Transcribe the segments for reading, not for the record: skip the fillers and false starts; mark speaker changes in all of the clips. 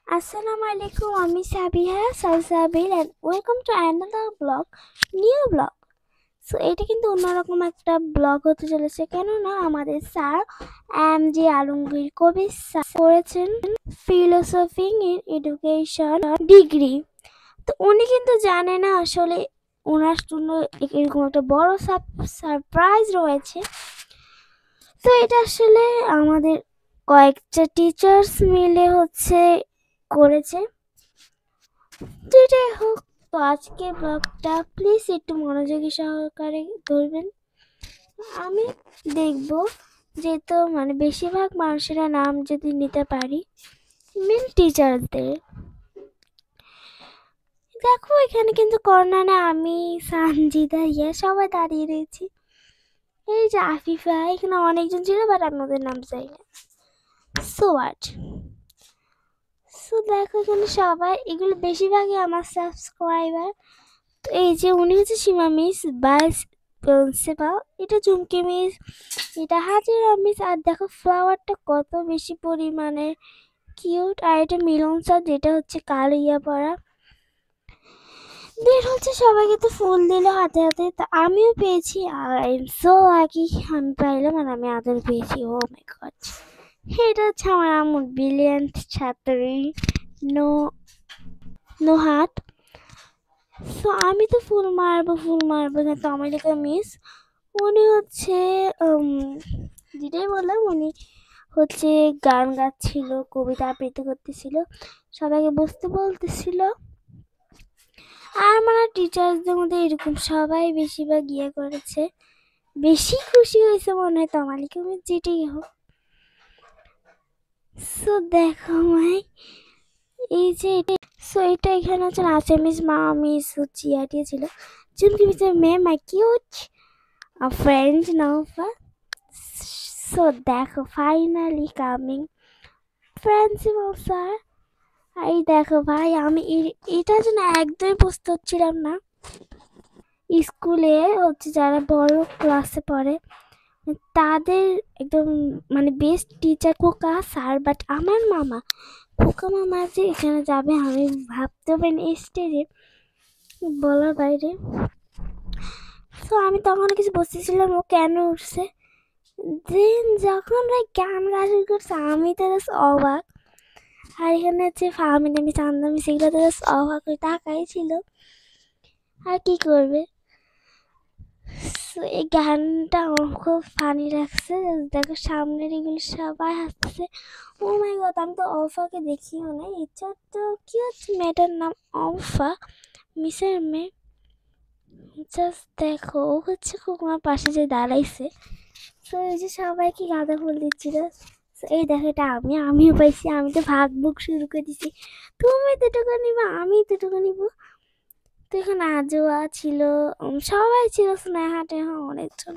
Speaker 1: Assalamu alaikum, আমি Sabiha Salsabil and welcome to another blog, new blog. So এটা কিন্তু অন্যরকম একটা ব্লগ হতে চলেছে, কেননা আমাদের স্যার জি আলমগীর কবির স্যার করেছেন ফিলোসফি ইন এডুকেশন ডিগ্রি। তো উনি কিন্তু জানে না আসলে ওনার জন্য এরকম একটা বড় সারপ্রাইজ রয়েছে। তো এটা আসলে আমাদের কয়েকটা টিচার্স মিলে করেছে। তো এটাই হোক, তো আজকে ব্লগটা প্লিজ একটু মনোযোগী সহকারে ধরবেন। আমি দেখব যেহেতু বেশিরভাগ মানুষেরা নাম যদি নিতে পারি মেন টিচারদের। দেখো এখানে কিন্তু কর্নারে আমি সানজিদা সবাই দাঁড়িয়ে রয়েছি। এই যে আফিফা, এখানে অনেকজন ছিল বাট আমি ওদের নাম চাই না। সো হোয়াট, সো দেখো এখানে সবাই, এগুলো বেশিরভাগই আমার সাবস্ক্রাইবার। তো এই যে উনি হচ্ছে সীমা মিস, ভাইস প্রিন্সিপাল, এটা চুমকি মিস, এটা হাজিরা মিস। আর দেখো ফ্লাওয়ারটা কত বেশি পরিমাণে কিউট। আর এটা মিলন স্যার, যেটা হচ্ছে কালো পরা। দেন হচ্ছে সবাইকে তো ফুল দিল হাতে হাতে, তো আমিও পেয়েছি। আর আই এম সো লাকি, আমি পাইলাম আর আমি আদর পেয়েছি। ও মাই গড, এটা হচ্ছে আমার আমার ব্রিলিয়ান্ট ছাত্রী নোহাট। সো আমি তো ফুল মারবো না, তো আমার লেখা মিস উনি হচ্ছে যেটাই বললাম, উনি হচ্ছে গান গাচ্ছিল, কবিতা আবৃত্তি করতেছিল, সবাইকে বসতে বলতেছিল। আর আমার টিচার্সদের মধ্যে এরকম সবাই বেশিরভাগ করেছে, বেশি খুশি হয়েছে মনে হয় তমালিকা মিস, যেটাই হোক। সো দেখো মাই, এই যে সো এটা এখানে হচ্ছে নাচা মিস, মা মিস হচ্ছে ছিল, চুমকি মিসের মেয়ে মাই কিউট ফ্রেন্ড নৌফা। সো দেখো ফাইনালি কামিং প্রিন্সিপাল স্যার। এই দেখো ভাই, আমি এটার জন্য একদমই প্রস্তুত ছিলাম না। স্কুলে হচ্ছে যারা বড় ক্লাসে পড়ে তাদের একদম বেস্ট টিচার খোকা স্যার, বাট আমার মামা খোকা মামা যে এখানে যাবে আমি ভাবতে পারিনি স্টেজে, বলার বাইরে। তো আমি তখন কিছু বসতেছিলাম, ও কেন উঠছে। দেন যখন ভাই গান গান করছে আমি তো অবাক। আর এখানে হচ্ছে ফাহমিদ, আমি চান্দামি, সেগুলো তো অবাক হয়ে তাকাই ছিল, আর কি করবে। এই গানটা আমার খুব ফানি লাগছে। দেখো সামনের এগুলো সবাই হাসতেছে। ও মাই গড, আমি তো অফাকে দেখিও না। ইচ্ছা তো কি হচ্ছে, মেয়েটার নাম অফা, মিসের মেয়ে। জাস্ট দেখো, ও হচ্ছে খুব আমার পাশে যে দাঁড়াইছে। তো এই যে সবাইকে গাঁদা ফুল দিচ্ছিল। এই দেখো এটা আমিও পাইছি। আমি তো ভাগ বুক শুরু করে দিছি, তুমি দুটোকে নিবা আমি দুটোকে নিব। তো এখানে আজোয়া ছিল, সবাই ছিল, স্নেহা টেহা অনেকজন।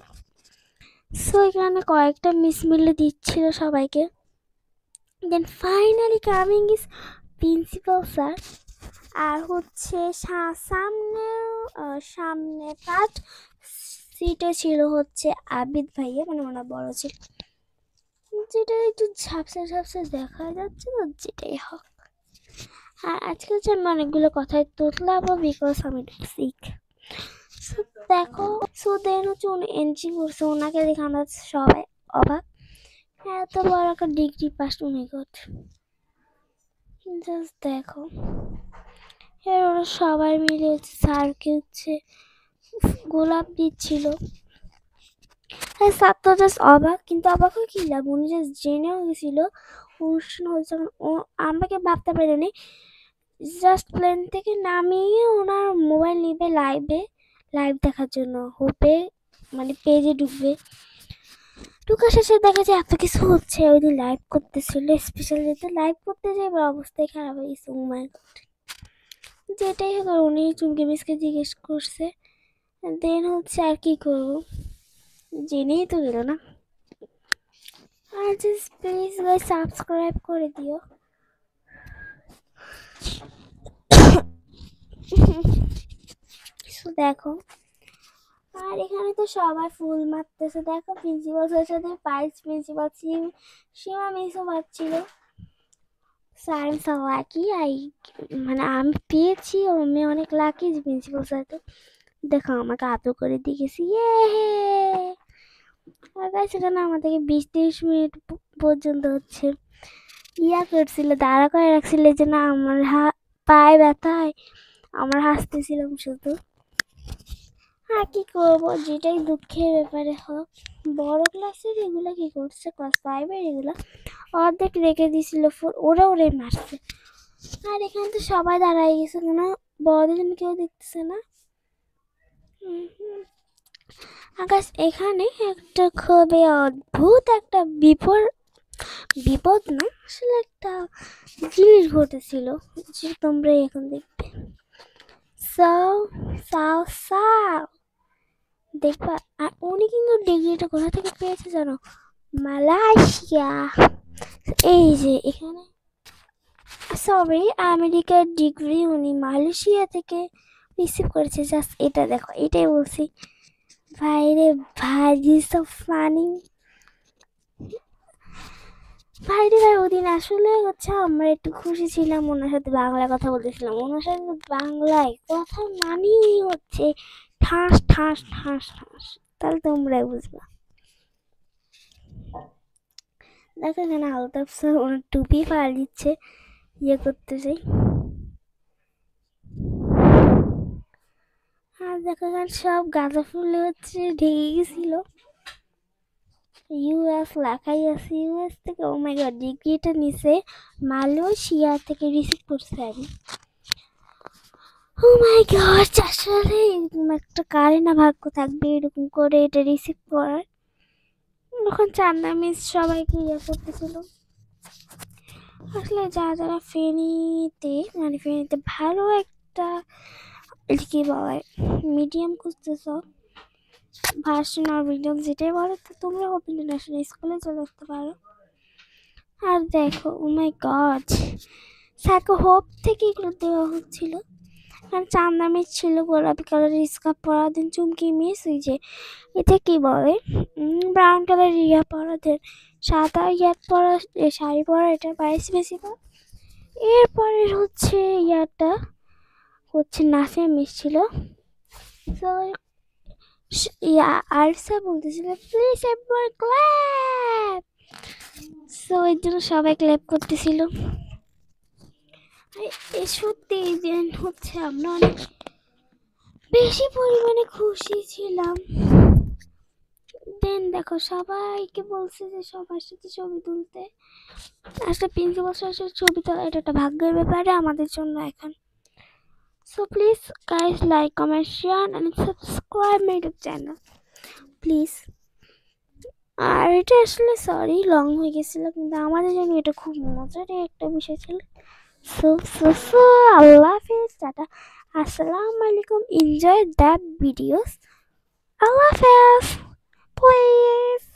Speaker 1: সো এখানে কয়েকটা মিস মিলে দিচ্ছিল সবাইকে। Then finally coming is principal sir. আর হচ্ছে সামনে ফার্স্ট সিটে ছিল হচ্ছে আবিদ ভাইয়া, ওনার বড় ছিল, যেটা একটু ঝাপসা ঝাপসা দেখা যাচ্ছে না, যেটাই হোক। আর আজকে হচ্ছে আমি অনেকগুলো কথায় তোতলাবো, বিকজ আমি সিক। দেখো, সো দেন হচ্ছে উনি এন্ট্রি করছে, ওনাকে দেখে আমরা সবাই অবাক, এত বড় একটা ডিগ্রি পাস। ও মাই গড, জাস্ট দেখো। এর ওরা সবাই মিলে হচ্ছে স্যারকে হচ্ছে গোলাপ দিচ্ছিল। হ্যাঁ, স্যার তো জাস্ট অবাক, কিন্তু অবাক হয়ে কি লাভ, উনি জাস্ট জেনেও গেছিল অনুষ্ঠান হচ্ছে। ও আমাকে ভাবতে পারেনি, জাস্ট প্লেন থেকে নামিয়ে ওনার মোবাইল নিবে লাইভ দেখার জন্য, হোপে পেজে ঢুকবে। ঢুকার শেষে দেখা যায় এত কিছু হচ্ছে। ওই দিন লাইভ করতেছিল, স্পেশাল যেতে লাইভ করতে যাই, অবস্থায় খারাপ হয়ে গেছে। ও মাই গড, যেটাই হোক, উনি চুমকি মিসকে জিজ্ঞেস করছে। দেন হচ্ছে আর কি করবো, জেনেই তো গেল না। আর জাস্ট প্লিজ গাইস সাবস্ক্রাইব করে দিও। দেখো, আর এখানে তো সবাই ফুল মারতেছে। দেখো প্রিন্সিপাল স্যারের সাথে ভাইস প্রিন্সিপাল সীমা মিসও মারছিল। আই এম সো লাকি মানে আমি পেয়েছি ও মেয়ে অনেক লাকি যে প্রিন্সিপাল স্যার তো দেখো আমাকে আদর করে দিয়ে গেছি ইয়ে। আর গাইস এখানে আমাদেরকে 20-30 মিনিট পর্যন্ত হচ্ছে ইয়া করছিল, দাঁড়া করে রাখছিল যে না আমার পায়ে ব্যথায় আমরা হাসতেছিলাম শুধু। আর কি করবো, যেটাই দুঃখের ব্যাপারে হোক। বড় ক্লাসের এগুলা কি করছে, ক্লাস 5-এর এগুলা অর্ধেক রেখে দিয়েছিল ফোন, ওরাই মারছে। আর এখানে তো সবাই দাঁড়াই গেছে, কেন বড়দের কেউ দেখতেছে না। আকাশ এখানে একটা খুবই অদ্ভুত একটা বিপদ না আসলে একটা জিনিস ঘটেছিল, যে তোমরা এখন দেখবে। সাও সাও সাও দেখবা। আর উনি কিন্তু ডিগ্রিটা কোথা থেকে পেয়েছে জানো, মালয়েশিয়া। এই যে এখানে সরি আমেরিকার ডিগ্রি উনি মালয়েশিয়া থেকে রিসিভ করেছে। জাস্ট এটা দেখো, এটাই বলছি ভাই রে ভাই, সো ফানি ভাই রে ভাই। ওদিন আসলে হচ্ছে আমরা একটু খুশি ছিলাম, ওনার সাথে বাংলায় কথা বলতেছিলাম, ওনার সাথে বাংলায় কথা মানেই হচ্ছে ঠাস ঠাস ঠাস ঠাস, তাহলে তোমরাই বুঝবা। দেখো এখানে আলতাফ স্যার ওনার টুপি ফাল দিচ্ছে, ইয়ে করতেছে। আর দেখো এখানে সব গাঁদা ফুলে হচ্ছে ঢেকে গেছিল, ইউএস লেখাই আছে ইউএস থেকে। ও মাই গড, ডিগ্রিটা নিচে মালয়েশিয়া থেকে রিসিভ করছে আমি। ও মাই গড, আসলে এরকম একটা কারে না ভাগ্য থাকবে এরকম করে এটা রিসিভ করার। তখন চান্দা মিস সবাইকে ইয়ে করতেছিল। আসলে যারা ফেনীতে ভালো একটা কি বলে মিডিয়াম খুঁজতেছ, ভার্সন আর মিডিয়াম যেটাই বলো, তো তোমরা ওপেন ন্যাশনাল স্কুলে চলে আসতে পারো। আর দেখো ও মাই গড, স্যারকে হোপ থেকে এগুলো দেওয়া হচ্ছিল। আর চান্দা মিস ছিল গোলাপি কালারের স্কার্ফ পরা, দেন চুমকি মিস ওই যে এটা কি বলে ব্রাউন কালার ইয়া পরা, দেন সাদা ইয়ার পরা শাড়ি পরা, এটা বাইরে বেশি পর। এরপরে হচ্ছে ইয়াটা হচ্ছে নাসিয়া মিস ছিল। তো আরসা বলতেছিল প্লিজ এভরিওয়ান ক্ল্যাপ, সো এর জন্য সবাই ক্ল্যাপ করতেছিল। সত্যি দিন হচ্ছে আমরা অনেক বেশি পরিমাণে খুশি ছিলাম। দেন দেখো সবাইকে বলছে যে সবার সাথে ছবি তুলতে, আসলে প্রিন্সিপাল স্যারের ছবি তোলা এটা একটা ভাগ্যের ব্যাপারে আমাদের জন্য এখন। So please guys like, comment, share and subscribe my YouTube channel please. আর এটা আসলে সরি লং হয়ে গেছিল, কিন্তু আমাদের জন্য এটা খুব মজার একটা বিষয় ছিল। So আল্লাহ হাফেজ, টাটা, আসসালামু আলাইকুম, enjoy the videos, আল্লাহ হাফেজ, please.